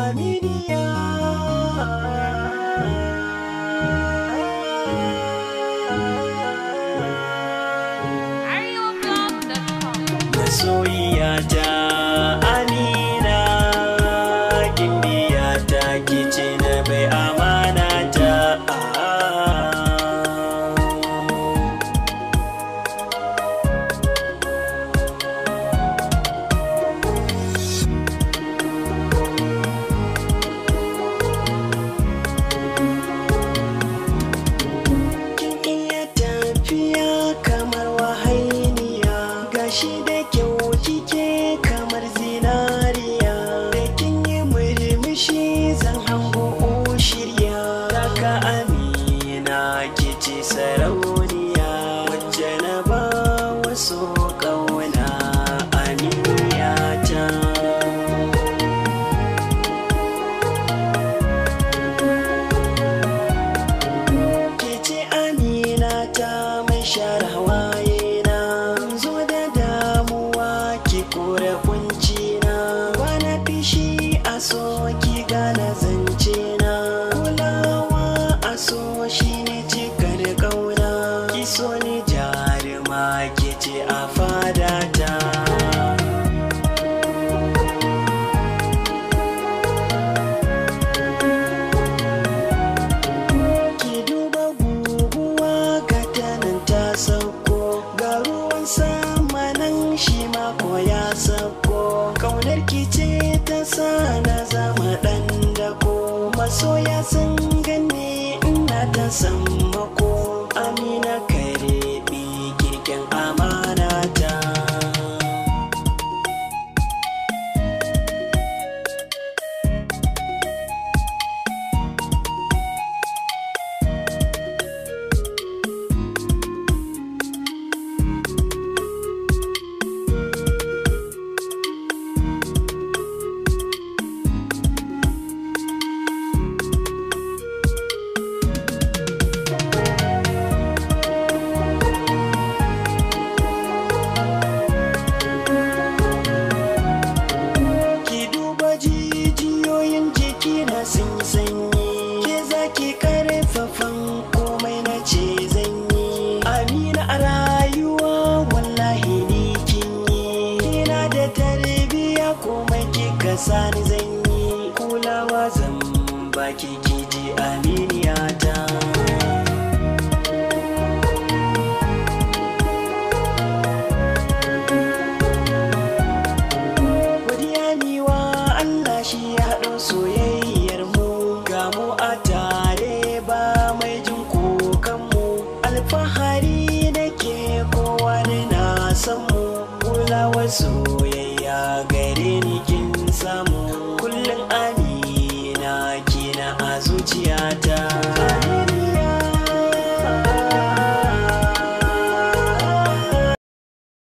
Aminiya masoyiyata Amina gimbiyata kice na bai amana ta shi da kyau kike kamar zinariya da kin yi murmushi zan hango shirya daga Amina kice sarauniya wacce na ba wasu ƙauna aminiyata kice Aminata mai share hawaye kore kunci na kwana fishi a so ki gane zance na kulawa a so shine cikar kauna ki so ni jaruma ke ce a fadata ki duba guguwa ga tanan ta sauko ga ruwan sama nan shi ma ya sako kaunar ki ce ta sa na zama dan dako masoya sun gane ina ta sammako Amina karbi girkin amana ta sun sanyi ke zaki karfafan komai na ce zan yi Amina a rayuwa wallahi ni kin yi kina da tarbiya komai kika sani zan yi kulawa zan baki kiji aminiyata godiya ni wa Allah shi ya haɗo soyayya a tare ba mai jin kukanmu alfahari da ke kowa da na samu kulawar soyayya gare ni kin samu kullum Amina kina a zuciyata